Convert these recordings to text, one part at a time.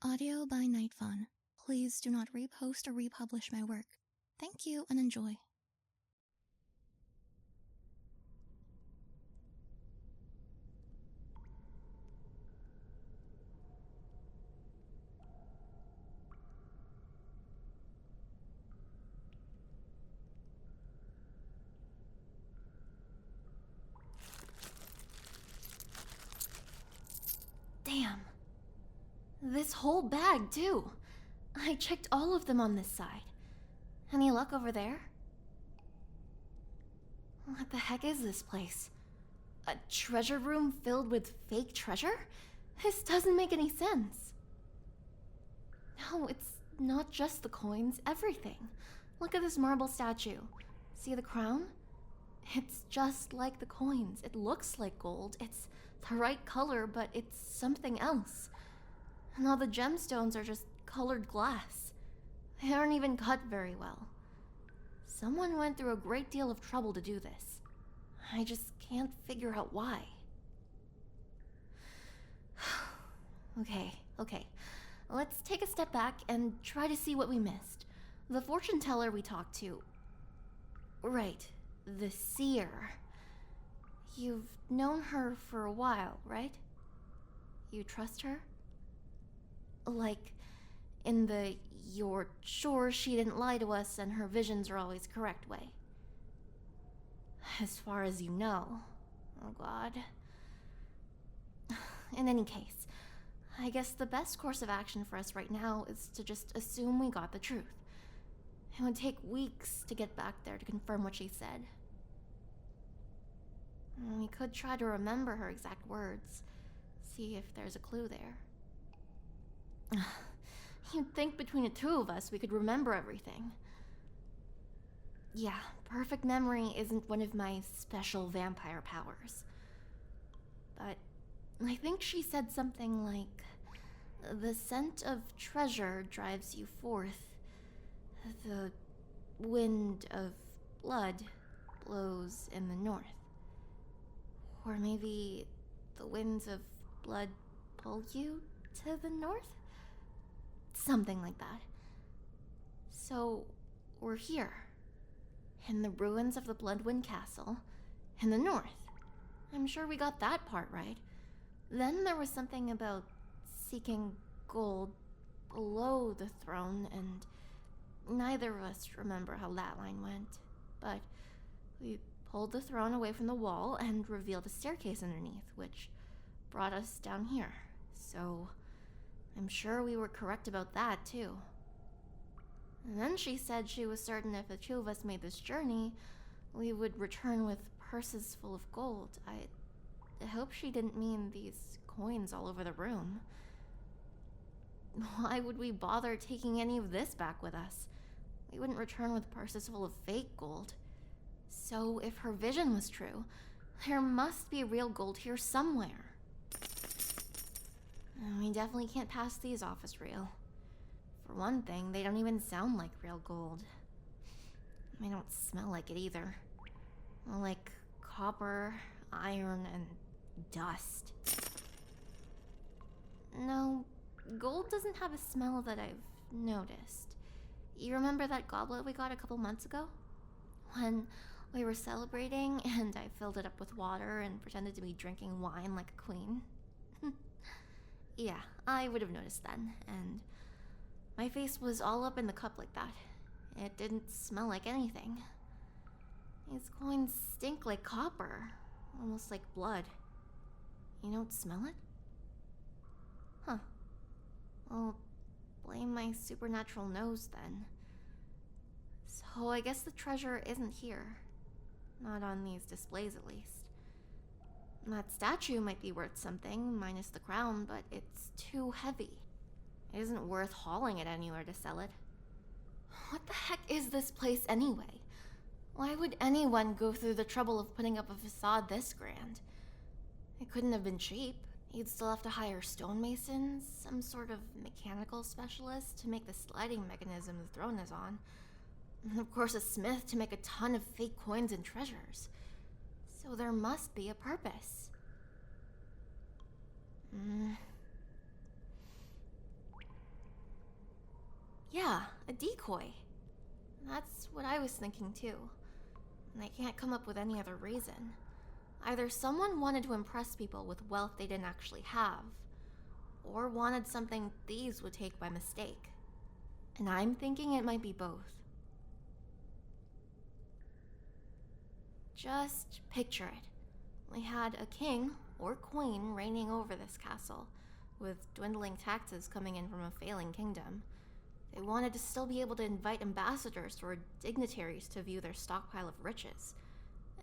Audio by Nightfawn. Please do not repost or republish my work. Thank you and enjoy. Damn. This whole bag, too. I checked all of them on this side. Any luck over there? What the heck is this place? A treasure room filled with fake treasure? This doesn't make any sense. No, it's not just the coins, everything. Look at this marble statue. See the crown? It's just like the coins. It looks like gold. It's the right color, but it's something else. And all the gemstones are just colored glass. They aren't even cut very well. Someone went through a great deal of trouble to do this. I just can't figure out why. Okay. Let's take a step back and try to see what we missed. The fortune teller we talked to... Right, the seer. You've known her for a while, right? You trust her? Like, in the you're sure she didn't lie to us and her visions are always correct way. As far as you know. Oh god. In any case, I guess the best course of action for us right now is to just assume we got the truth. It would take weeks to get back there to confirm what she said. We could try to remember her exact words, see if there's a clue there. You'd think between the two of us we could remember everything. Yeah, perfect memory isn't one of my special vampire powers. But I think she said something like, the scent of treasure drives you forth. The wind of blood blows in the north. Or maybe the winds of blood pull you to the north? Something like that. So, we're here. In the ruins of the Bloodwind Castle, in the north. I'm sure we got that part right. Then there was something about seeking gold below the throne, and neither of us remember how that line went. But we pulled the throne away from the wall and revealed a staircase underneath, which brought us down here. So I'm sure we were correct about that, too. And then she said she was certain if the two of us made this journey, we would return with purses full of gold. I hope she didn't mean these coins all over the room. Why would we bother taking any of this back with us? We wouldn't return with purses full of fake gold. So if her vision was true, there must be real gold here somewhere. We definitely can't pass these off as real. For one thing, they don't even sound like real gold. They don't smell like it either. Like copper, iron, and dust. No, gold doesn't have a smell that I've noticed. You remember that goblet we got a couple months ago? When we were celebrating and I filled it up with water and pretended to be drinking wine like a queen? Yeah, I would have noticed then, and my face was all up in the cup like that. It didn't smell like anything. These coins stink like copper, almost like blood. You don't smell it? Huh. Well, blame my supernatural nose then. So I guess the treasure isn't here. Not on these displays, at least. That statue might be worth something, minus the crown, but it's too heavy. It isn't worth hauling it anywhere to sell it. What the heck is this place anyway? Why would anyone go through the trouble of putting up a facade this grand? It couldn't have been cheap. You'd still have to hire stonemasons, some sort of mechanical specialist to make the sliding mechanism the throne is on. And of course a smith to make a ton of fake coins and treasures. So there must be a purpose. Yeah, a decoy. That's what I was thinking too. And I can't come up with any other reason. Either someone wanted to impress people with wealth they didn't actually have, or wanted something thieves would take by mistake. And I'm thinking it might be both. Just picture it. We had a king or queen reigning over this castle, with dwindling taxes coming in from a failing kingdom. They wanted to still be able to invite ambassadors or dignitaries to view their stockpile of riches.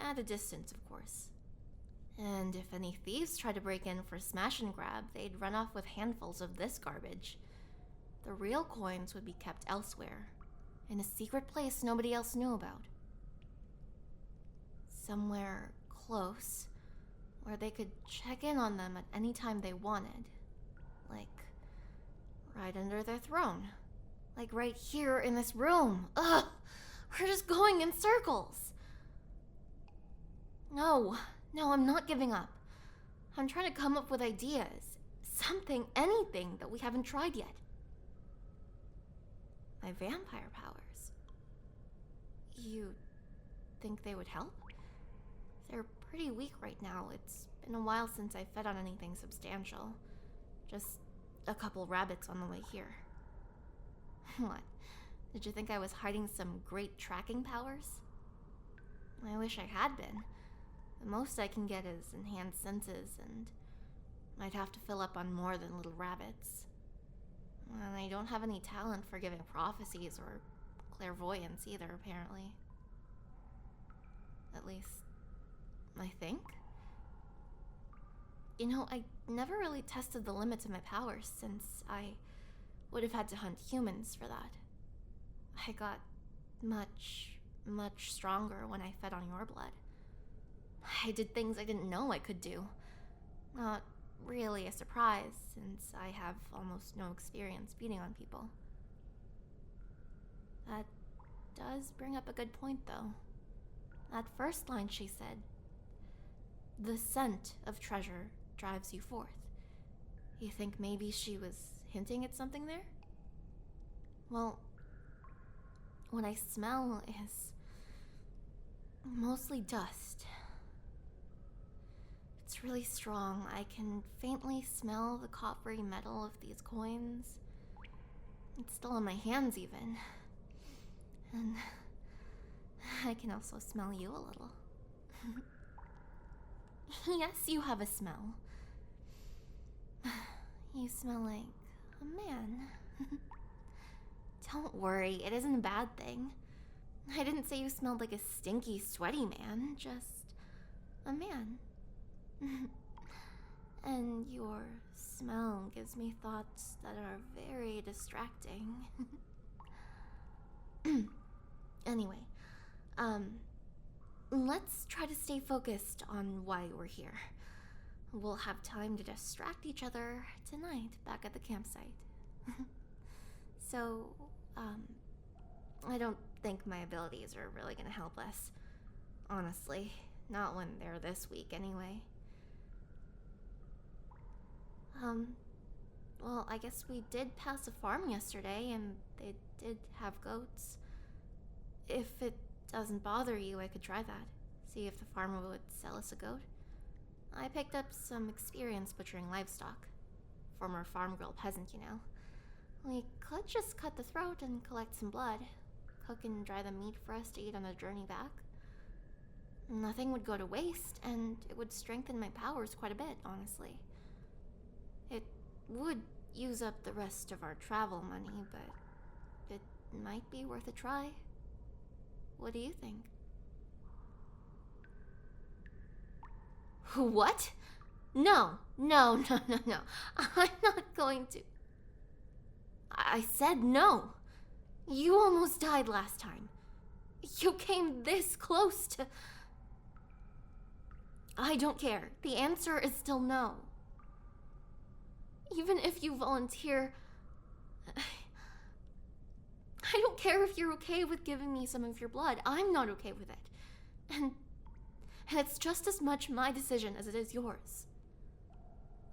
At a distance, of course. And if any thieves tried to break in for smash and grab, they'd run off with handfuls of this garbage. The real coins would be kept elsewhere, in a secret place nobody else knew about. Somewhere close, where they could check in on them at any time they wanted. Like, right under their throne. Like right here in this room. Ugh! We're just going in circles! No, I'm not giving up. I'm trying to come up with ideas. Something, anything that we haven't tried yet. My vampire powers. You think they would help? They're pretty weak right now. It's been a while since I fed on anything substantial. Just a couple rabbits on the way here. What? Did you think I was hiding some great tracking powers? I wish I had been. The most I can get is enhanced senses, and might have to fill up on more than little rabbits. And I don't have any talent for giving prophecies or clairvoyance either, apparently. At least, I think. You know, I never really tested the limits of my powers since I would have had to hunt humans for that. I got much stronger when I fed on your blood. I did things I didn't know I could do. Not really a surprise, since I have almost no experience beating on people. That does bring up a good point, though. That first line she said, "The scent of treasure drives you forth." You think maybe she was hinting at something there? Well, what I smell is mostly dust. It's really strong. I can faintly smell the coppery metal of these coins. It's still on my hands even. And I can also smell you a little. Yes, you have a smell. You smell like a man. Don't worry, it isn't a bad thing. I didn't say you smelled like a stinky, sweaty man, just a man. And your smell gives me thoughts that are very distracting. Anyway, let's try to stay focused on why we're here. We'll have time to distract each other tonight back at the campsite. So, I don't think my abilities are really gonna help us. Honestly, not when they're this weak anyway. Well, I guess we did pass a farm yesterday, and they did have goats. If it doesn't bother you, I could try that. See if the farmer would sell us a goat. I picked up some experience butchering livestock. Former farm girl peasant, you know. We could just cut the throat and collect some blood. Cook and dry the meat for us to eat on the journey back. Nothing would go to waste, and it would strengthen my powers quite a bit, honestly. It would use up the rest of our travel money, but it might be worth a try. What do you think? What? No. I'm not going to. I said no. You almost died last time. You came this close to... I don't care. The answer is still no. Even if you volunteer... I don't care if you're okay with giving me some of your blood. I'm not okay with it. And it's just as much my decision as it is yours.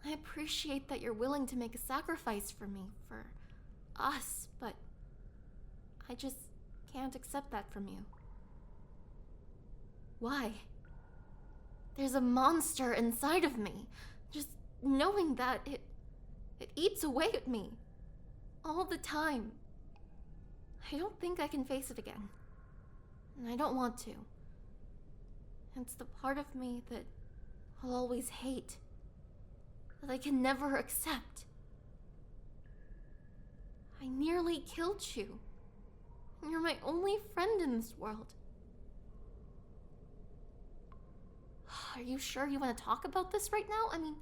I appreciate that you're willing to make a sacrifice for me, for us, but I just can't accept that from you. Why? There's a monster inside of me. Just knowing that it eats away at me. All the time. I don't think I can face it again. And I don't want to. It's the part of me that I'll always hate. That I can never accept. I nearly killed you. And you're my only friend in this world. Are you sure you want to talk about this right now? I mean,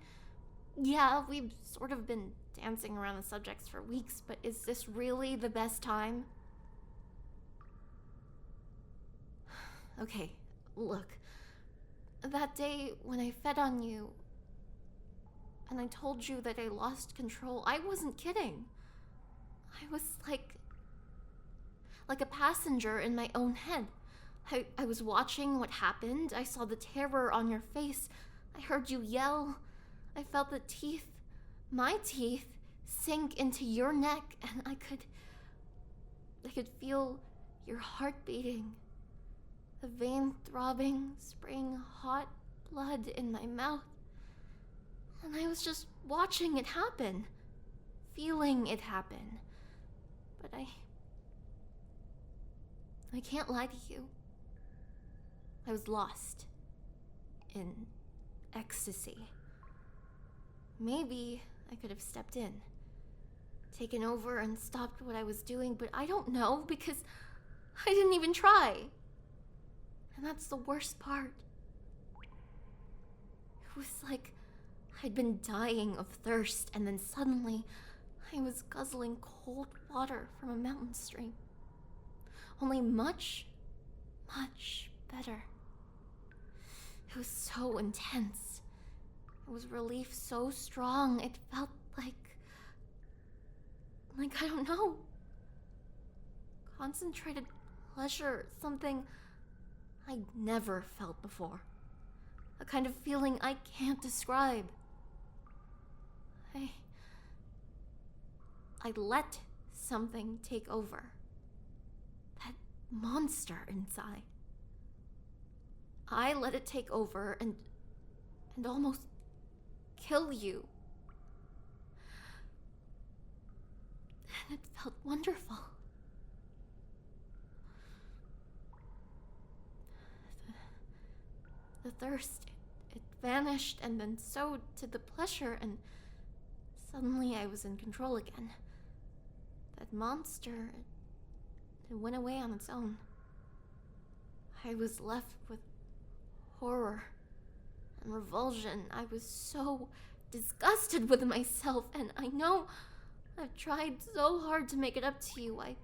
yeah, we've sort of been dancing around the subjects for weeks, but is this really the best time? Okay, look. That day when I fed on you, and I told you that I lost control, I wasn't kidding. I was like a passenger in my own head. I was watching what happened. I saw the terror on your face. I heard you yell. I felt the teeth, my teeth, sink into your neck, and I could feel your heart beating. The vein throbbing, spraying hot blood in my mouth. And I was just watching it happen, feeling it happen. But I can't lie to you. I was lost in ecstasy. Maybe I could have stepped in, taken over and stopped what I was doing, but I don't know because I didn't even try. And that's the worst part. It was like I'd been dying of thirst, and then suddenly I was guzzling cold water from a mountain stream. Only much, much better. It was so intense. It was relief so strong, it felt like I don't know. Concentrated pleasure, something I'd never felt before. A kind of feeling I can't describe. I let something take over. That monster inside. I let it take over and almost kill you. And it felt wonderful. The thirst, it vanished, and then so did the pleasure, and suddenly I was in control again. That monster, it went away on its own. I was left with horror and revulsion. I was so disgusted with myself, and I know I've tried so hard to make it up to you. I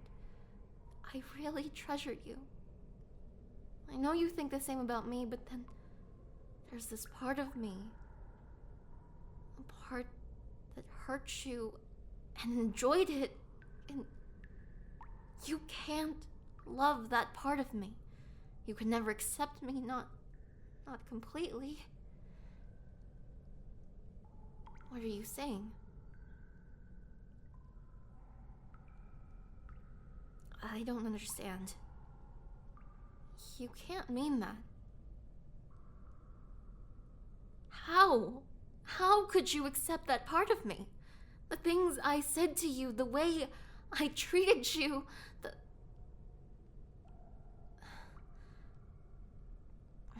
really treasure you. I know you think the same about me, but then there's this part of me, a part that hurt you and enjoyed it, and you can't love that part of me. You can never accept me, not completely. What are you saying? I don't understand. You can't mean that. How? How could you accept that part of me? The things I said to you, the way I treated you,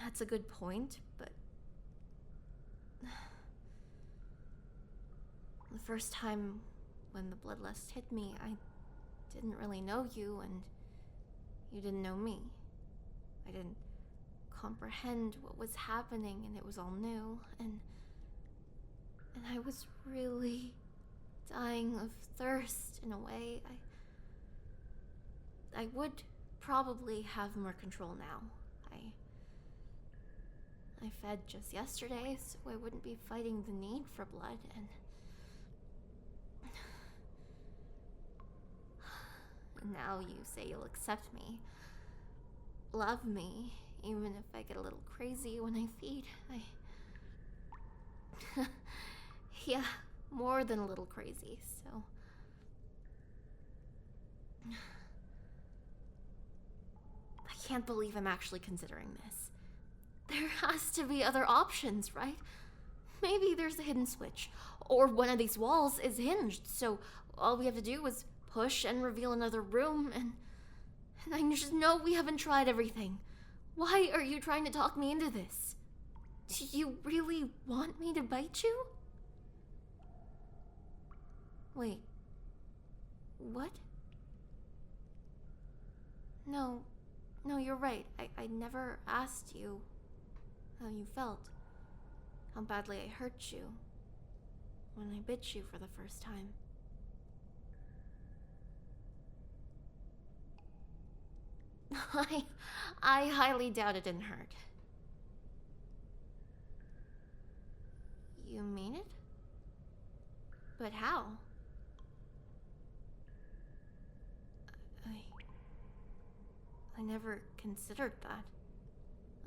That's a good point, but the first time when the bloodlust hit me, I didn't really know you, and you didn't know me. I didn't comprehend what was happening, and it was all new, and I was really dying of thirst in a way. I would probably have more control now. I fed just yesterday, so I wouldn't be fighting the need for blood, and now you say you'll accept me, love me, even if I get a little crazy when I feed. Yeah, more than a little crazy, so can't believe I'm actually considering this. There has to be other options, right? Maybe there's a hidden switch, or one of these walls is hinged, so all we have to do is push and reveal another room, and I just know we haven't tried everything. Why are you trying to talk me into this? Do you really want me to bite you? Wait. What? No, you're right. I never asked you how you felt. How badly I hurt you when I bit you for the first time. I highly doubt it didn't hurt. You mean it? But how? I never considered that.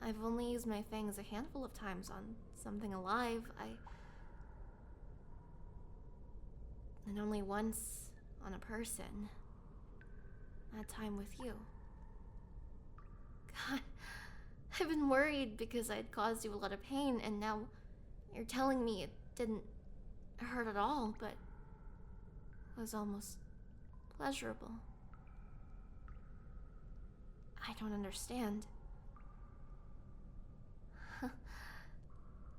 I've only used my fangs a handful of times on something alive. And only once on a person. That time with you. God, I've been worried because I'd caused you a lot of pain, and now you're telling me it didn't hurt at all, but was almost pleasurable. I don't understand.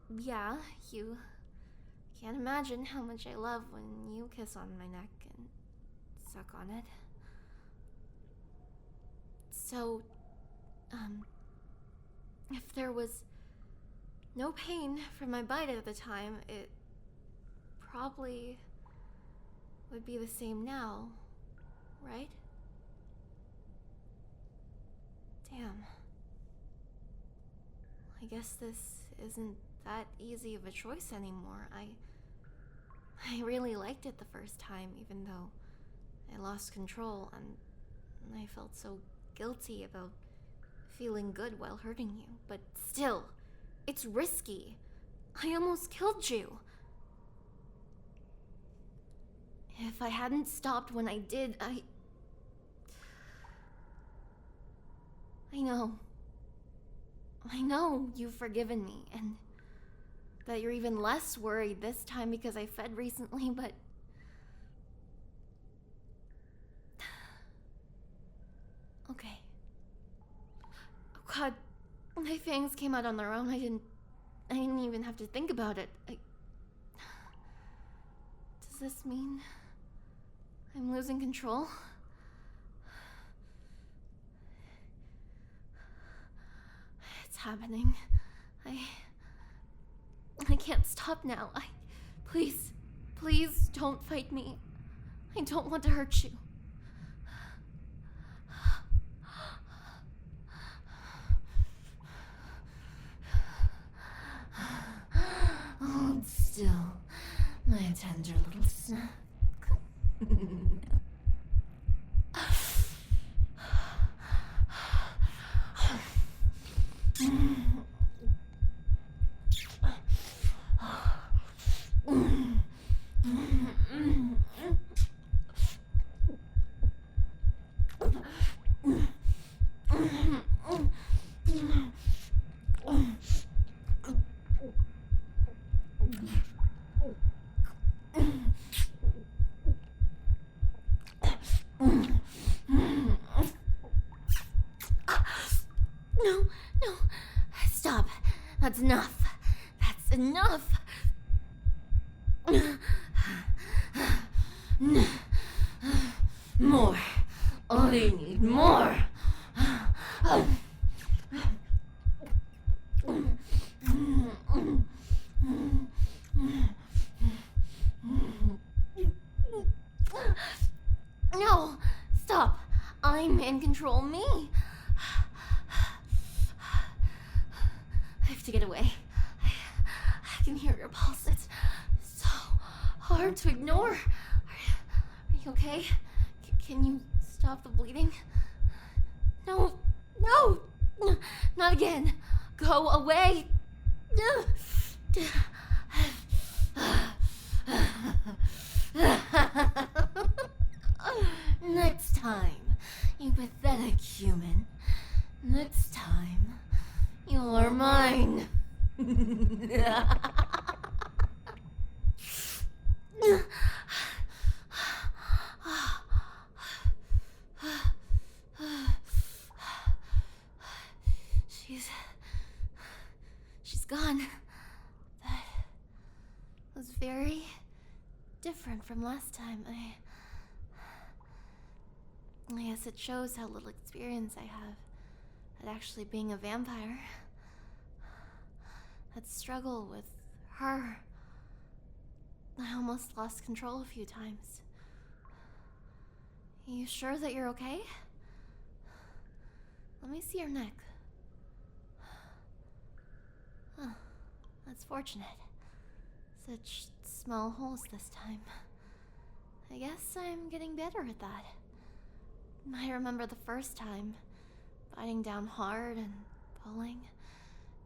Yeah, you can't imagine how much I love when you kiss on my neck and suck on it. So, if there was no pain from my bite at the time, it probably would be the same now, right? Damn. I guess this isn't that easy of a choice anymore. I really liked it the first time, even though I lost control, and I felt so guilty about feeling good while hurting you. But still, it's risky. I almost killed you. If I hadn't stopped when I did, I know you've forgiven me, and that you're even less worried this time because I fed recently, but okay. Oh God, my fangs came out on their own. I didn't even have to think about it. Does this mean I'm losing control? It's happening. I can't stop now. Please don't fight me. I don't want to hurt you. Hold still, my tender little snack. No, stop. That's enough. That's enough. More. I need more. No, stop. I'm in control. Me. I have to get away. I can hear your pulse. It's so hard to ignore. Are you okay? Can you stop the bleeding? No, not again. Go away. Next time, you pathetic human. Next time, you're mine. She's gone. That was very different from last time. I guess it shows how little experience I have at actually being a vampire. That struggle with her. I almost lost control a few times. You sure that you're okay? Let me see your neck. Huh, that's fortunate. Such small holes this time. I guess I'm getting better at that. I remember the first time, biting down hard and pulling,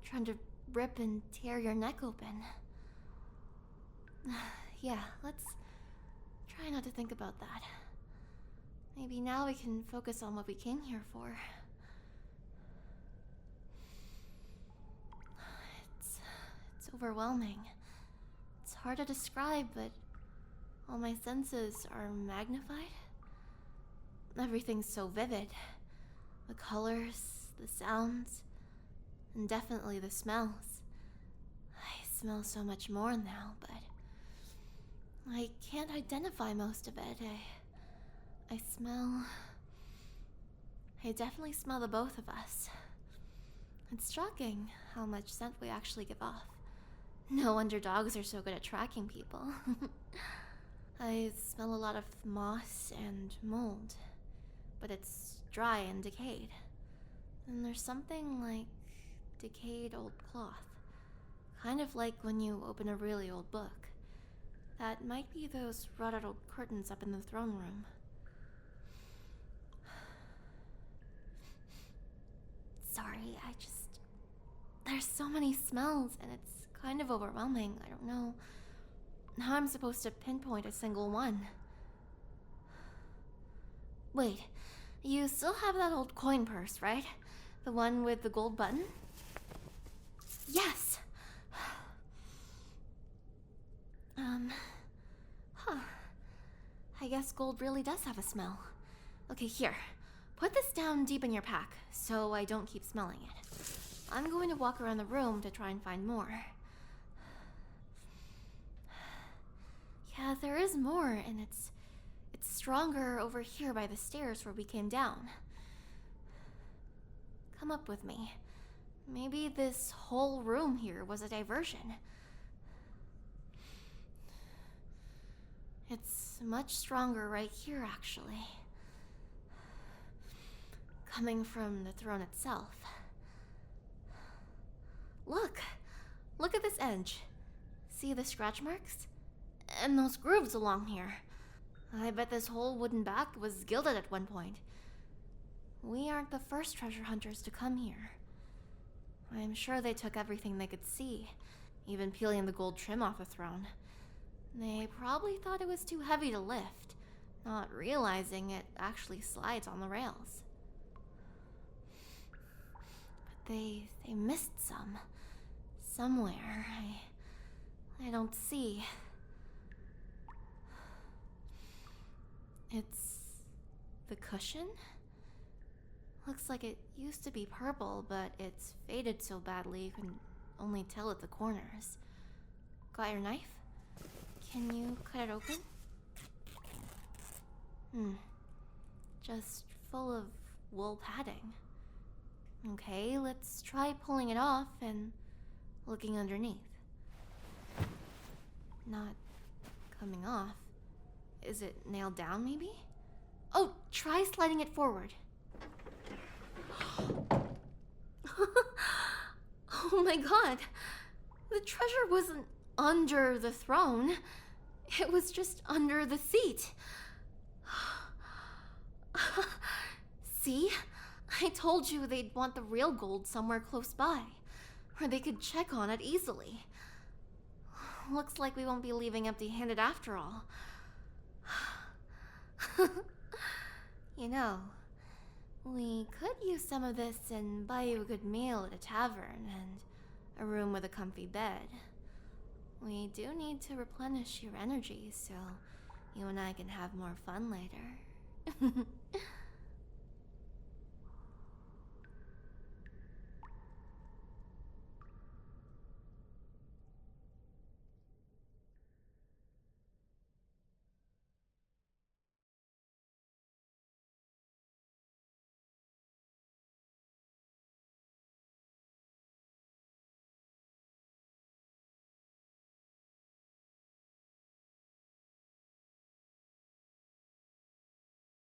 trying to rip and tear your neck open. Yeah, let's try not to think about that. Maybe now we can focus on what we came here for. It's overwhelming. It's hard to describe, but all my senses are magnified. Everything's so vivid. The colors, the sounds, and definitely the smells. I smell so much more now, but I can't identify most of it. I definitely smell the both of us. It's shocking how much scent we actually give off. No wonder dogs are so good at tracking people. I smell a lot of moss and mold, but it's dry and decayed. And there's something like decayed old cloth. Kind of like when you open a really old book. That might be those rotted old curtains up in the throne room. Sorry, there's so many smells, and it's kind of overwhelming. I don't know how I'm supposed to pinpoint a single one. Wait, you still have that old coin purse, right? The one with the gold button? Yes! I guess gold really does have a smell. Okay, here. Put this down deep in your pack, so I don't keep smelling it. I'm going to walk around the room to try and find more. Yeah, there is more, and it's stronger over here by the stairs where we came down. Come up with me. Maybe this whole room here was a diversion. It's much stronger right here, actually. Coming from the throne itself. Look! Look at this edge. See the scratch marks? And those grooves along here. I bet this whole wooden back was gilded at one point. We aren't the first treasure hunters to come here. I'm sure they took everything they could see, even peeling the gold trim off the throne. They probably thought it was too heavy to lift, not realizing it actually slides on the rails. But they missed some. Somewhere. I don't see. It's the cushion? Looks like it used to be purple, but it's faded so badly you can only tell at the corners. Got your knife? Can you cut it open? Just full of wool padding. Okay, let's try pulling it off and looking underneath. Not coming off. Is it nailed down, maybe? Oh, try sliding it forward. Oh my god. The treasure wasn't under the throne. It was just under the seat. See? I told you they'd want the real gold somewhere close by, where they could check on it easily. Looks like we won't be leaving empty-handed after all. You know, We could use some of this and buy you a good meal at a tavern and a room with a comfy bed. We do need to replenish your energy so you and I can have more fun later.